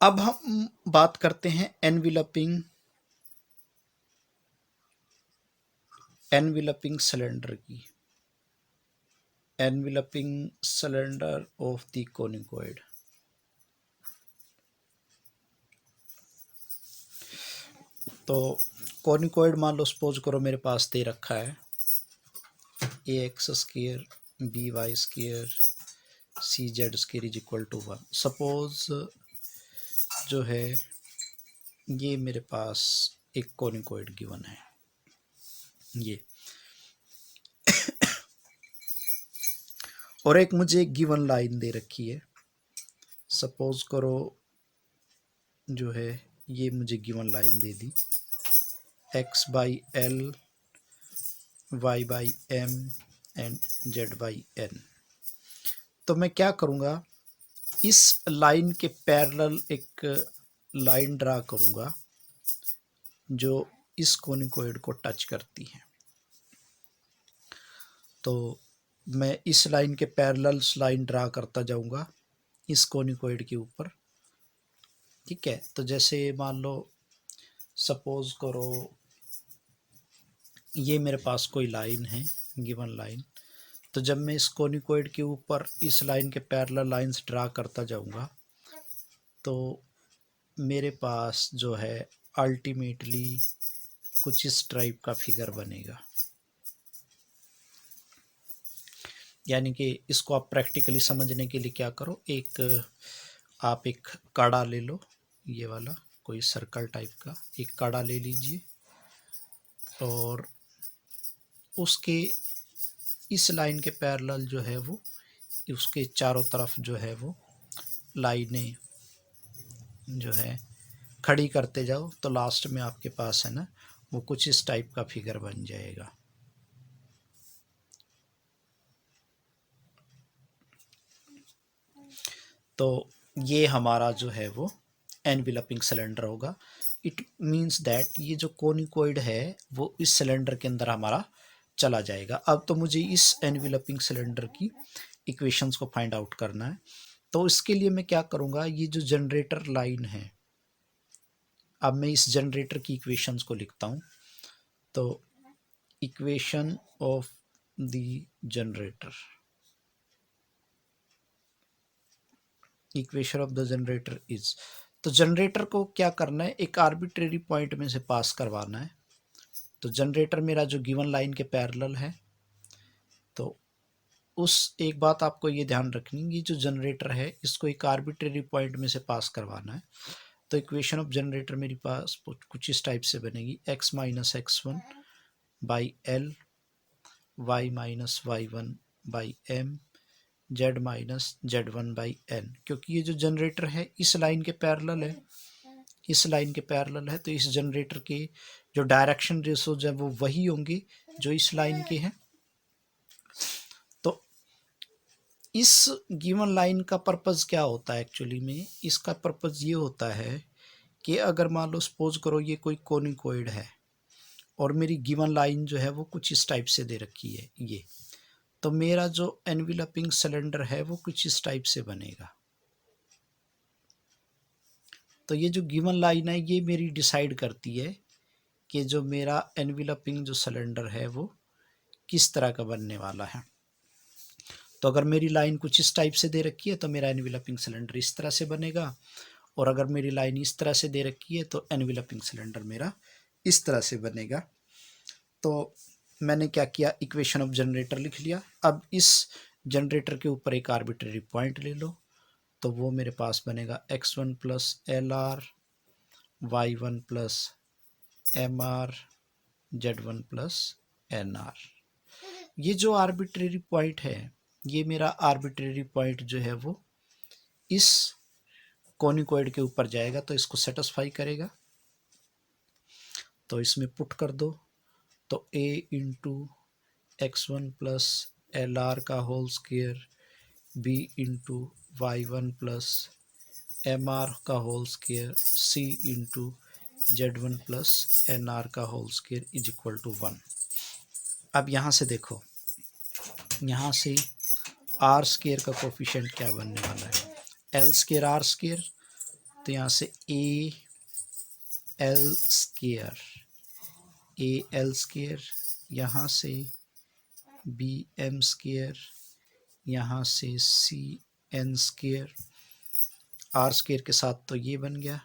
अब हम बात करते हैं एनविलपिंग सिलेंडर की। एनविलपिंग सिलेंडर ऑफ द कोनिकोइड। तो कोनिकोइड मान लो सपोज करो मेरे पास दे रखा है a x square b y square c z square is equal to 1। Suppose जो है ये मेरे पास एक कोनिकोइड गिवन है, ये और एक मुझे गिवन लाइन दे रखी है। सपोज करो जो है ये मुझे गिवन लाइन दे दी x by L y by M and z by N. तो मैं क्या करूँगा, इस लाइन के पैरेलल एक लाइन ड्रा करूँगा जो इस कोनिकोइड को टच करती है। तो मैं इस लाइन के पैरेलल लाइन ड्रा करता जाऊँगा इस कोनिकोइड के ऊपर, ठीक है। तो जैसे मान लो सपोज करो ये मेरे पास कोई लाइन है, गिवन लाइन। तो जब मैं इस कोनिकोइड के ऊपर इस लाइन के पैरेलल लाइंस ड्रा करता जाऊंगा तो मेरे पास जो है अल्टीमेटली कुछ इस टाइप का फिगर बनेगा। यानी कि इसको आप प्रैक्टिकली समझने के लिए क्या करो, आप एक काड़ा ले लो, ये वाला कोई सर्कल टाइप का एक काड़ा ले लीजिए और उसके इस लाइन के पैरेलल जो है वो उसके चारों तरफ जो है वो लाइनें जो है खड़ी करते जाओ। तो लास्ट में आपके पास है ना वो कुछ इस टाइप का फिगर बन जाएगा। तो ये हमारा जो है वो एनविलपिंग सिलेंडर होगा। इट मीन्स दैट ये जो कोनिकोइड है वो इस सिलेंडर के अंदर हमारा चला जाएगा। अब तो मुझे इस एनविलपिंग सिलेंडर की इक्वेशंस को फाइंड आउट करना है। तो इसके लिए मैं क्या करूँगा, ये जो जनरेटर लाइन है, अब मैं इस जनरेटर की इक्वेशंस को लिखता हूँ। तो equation of the generator, equation of the generator is, तो जनरेटर को क्या करना है, एक आर्बिट्रेरी पॉइंट में से पास करवाना है। तो जनरेटर मेरा जो गिवन लाइन के पैरेलल है, तो उस एक बात आपको ये ध्यान रखनी, ये जो जनरेटर है इसको एक आर्बिट्रेरी पॉइंट में से पास करवाना है। तो इक्वेशन ऑफ जनरेटर मेरे पास कुछ इस टाइप से बनेगी, x minus x1 by L y minus y1 by M z minus z1 by N. क्योंकि ये जो जनरेटर है इस लाइन के पैरेलल है, इस लाइन के पैरेलल है, तो इस जनरेटर के जो डायरेक्शन रेशोज है वो वही होंगे जो इस लाइन के हैं। तो इस गिवन लाइन का पर्पस क्या होता है एक्चुअली में, इसका पर्पस ये होता है कि अगर मान लो सपोज करो ये कोई कोनिकोइड है और मेरी गिवन लाइन जो है वो कुछ इस टाइप से दे रखी है ये, तो मेरा जो एनविलपिंग सिलेंडर है वो कुछ इस टाइप से बनेगा। तो ये जो गिवन लाइन है ये मेरी डिसाइड करती है कि जो मेरा एनविलपिंग जो सिलेंडर है वो किस तरह का बनने वाला है। तो अगर मेरी लाइन कुछ इस टाइप से दे रखी है तो मेरा एनविलपिंग सिलेंडर इस तरह से बनेगा, और अगर मेरी लाइन इस तरह से दे रखी है तो एनविलपिंग सिलेंडर मेरा इस तरह से बनेगा। तो मैंने क्या किया, इक्वेशन ऑफ जनरेटर लिख लिया। अब इस जनरेटर के ऊपर एक आर्बिट्रेरी पॉइंट ले लो, तो वो मेरे पास बनेगा x1 plus L R y1 plus M R z1 plus N R. ये जो आर्बिट्रेरी पॉइंट है ये मेरा आर्बिट्रेरी पॉइंट जो है वो इस कोनिकोइड के ऊपर जाएगा, तो इसको सेटिस्फाई करेगा। तो इसमें पुट कर दो, तो a into x1 plus L r का whole square b into y1 plus M r का whole square c into z1 plus N r का whole square is equal to 1। अब यहाँ से देखो, यहाँ से आर स्क्वायर का कोफिशिएंट क्या बनने वाला है, एल स्क्वायर आर स्क्वायर। तो यहाँ से ए एल स्क्वायर, यहाँ से बी एम स्क्वायर, यहाँ से C N square, R square के साथ तो ये बन गया,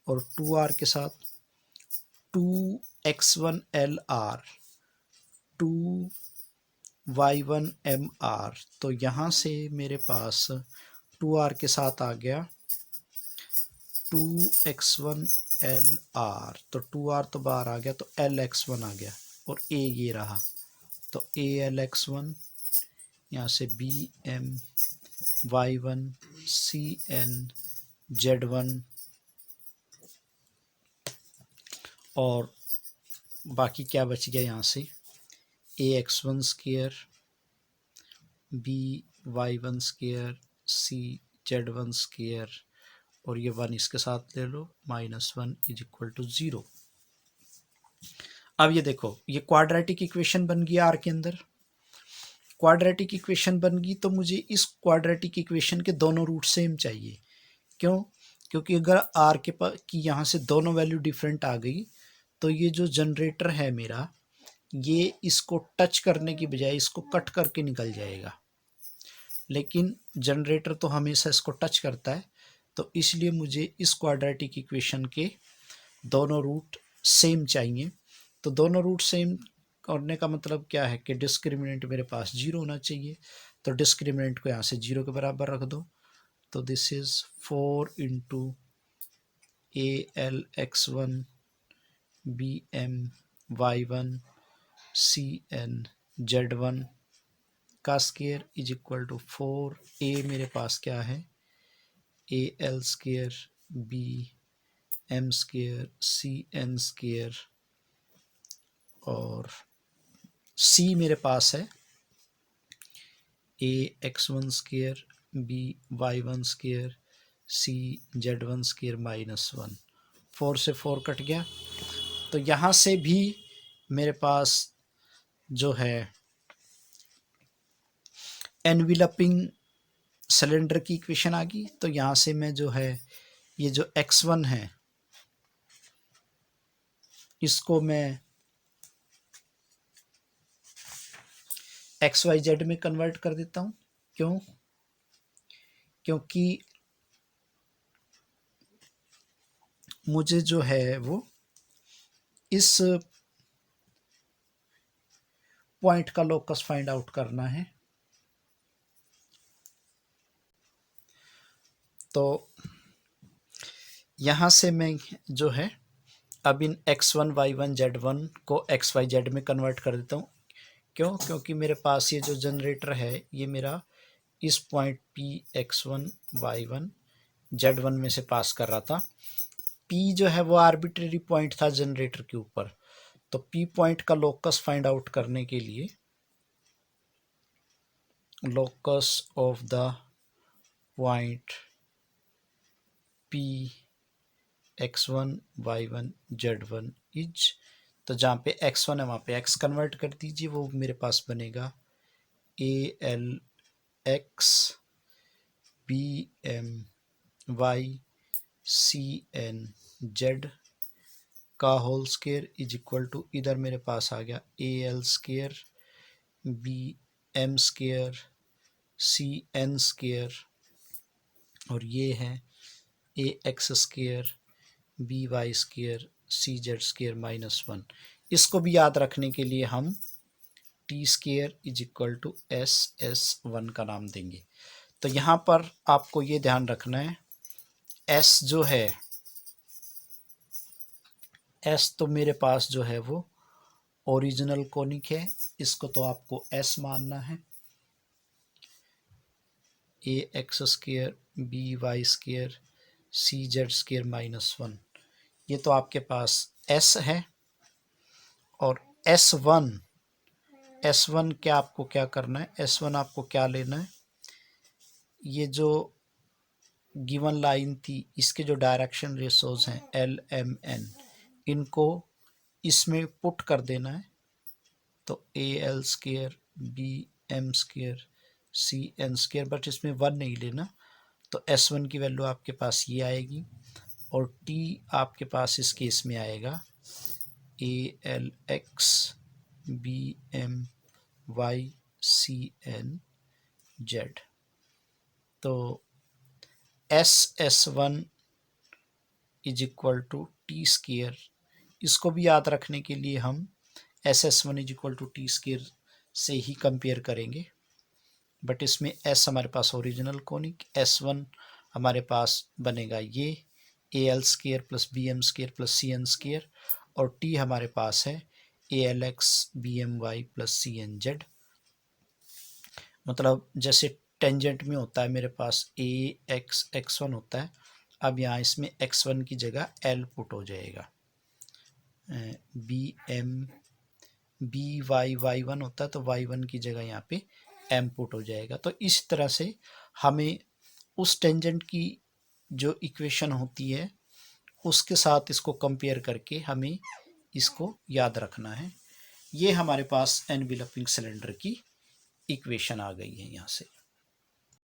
और 2r के साथ 2x1l/r 2y1m/r। तो यहाँ से मेरे पास 2r के साथ आ गया 2x1l/r, तो 2r तो बाहर आ गया, तो lx1 आ गया, और a ये रहा, तो alx1, यहाँ से bm y1 cn z1, और बाकी क्या बच गया यहाँ से ax1 square by1 square cz1 square, और ये 1 इसके साथ ले लो, -1 = 0। अब ये देखो, ये क्वाड्रेटिक इक्वेशन बन गई आर के अंदर। क्वाड्रेटिक इक्वेशन बन गई तो मुझे इस क्वाड्रेटिक इक्वेशन के दोनों रूट सेम चाहिए। क्यों? क्योंकि अगर आर के पास की यहाँ से दोनों वैल्यू डिफरेंट आ गई तो ये जो जनरेटर है मेरा, ये इसको टच करने की बजाय इसको कट करके निकल जाएगा, लेकिन जनरेटर तो हमेशा इसको टच करता है। तो इसलिए मुझे इस क्वाड्रेटिक इक्वेशन के दोनों रूट सेम चाहिए। तो दोनों रूट सेम करने का मतलब क्या है कि डिस्क्रिमिनेंट मेरे पास 0 होना चाहिए। तो डिस्क्रिमिनेंट को यहाँ से 0 के बराबर रख दो। तो this is 4 × ALX1 BM Y1 CN Z1 का स्क्वायर = 4a मेरे पास क्या है AL square BM square CN square, और C मेरे पास है AX1 square BY1 square CZ1 square -1। 4 से 4 कट गया। तो यहाँ से भी मेरे पास जो है एनविलपिंग सिलेंडर की इक्वेशन आ गई। तो यहाँ से मैं जो है ये जो x1 है इसको मैं XYZ में कन्वर्ट कर देता हूँ। क्यों? क्योंकि मुझे जो है वो इस पॉइंट का लोकस फाइंड आउट करना है। तो यहाँ से मैं जो है अब इन x1 y1 z1 को xyz में कन्वर्ट कर देता हूँ। क्यों? क्योंकि मेरे पास ये जो जनरेटर है ये मेरा इस point P x1 y1 z1 में से पास कर रहा था। P जो है वो आर्बिट्रेरी पॉइंट था जनरेटर के ऊपर। तो P पॉइंट का लोकस फाइंड आउट करने के लिए locus of the point P x1 y1 z1 is, तो जहाँ पे x1 है वहाँ पे x कन्वर्ट कर दीजिए, वो मेरे पास बनेगा ALX BM Y CN Z का होल स्क्वायर = इधर मेरे पास आ गया AL square BM square CN square, और ये है AX square BY square CZ square -1। इसको भी याद रखने के लिए हम T स्क्वायर = SS1 का नाम देंगे। तो यहाँ पर आपको ये ध्यान रखना है, S जो है S तो मेरे पास जो है वो ओरिजिनल कोनिक है, इसको तो आपको S मानना है। AX square BY square CZ square -1, ये तो आपके पास S है। और S1 क्या आपको क्या करना है, S1 आपको क्या लेना है, ये जो गिवन लाइन थी इसके जो डायरेक्शन रेशोज हैं LMN, इनको इसमें पुट कर देना है। तो AL square BM square CN square, but इसमें 1 नहीं लेना। तो S1 की वैल्यू आपके पास ये आएगी और टी आपके पास इस केस में आएगा ALX BMY CNZ। तो SS1 is equal to T square, इसको भी याद रखने के लिए हम SS1 is equal to T square से ही कंपेयर करेंगे। बट इसमें S हमारे पास ओरिजिनल कोनिक, S1 हमारे पास बनेगा ये AL square plus BM square plus CN square, और T हमारे पास है ALX BMY प्लस CNZ। मतलब जैसे टेंजेंट में होता है मेरे पास AX X1 होता है, अब यहाँ इसमें X1 की जगह L पुट हो जाएगा, BM BY Y1 होता है तो Y1 की जगह यहाँ पे M पुट हो जाएगा। तो इस तरह से हमें उस टेंजेंट की जो इक्वेशन होती है उसके साथ इसको कंपेयर करके हमें इसको याद रखना है। ये हमारे पास एनवेलपिंग सिलेंडर की इक्वेशन आ गई है यहाँ से।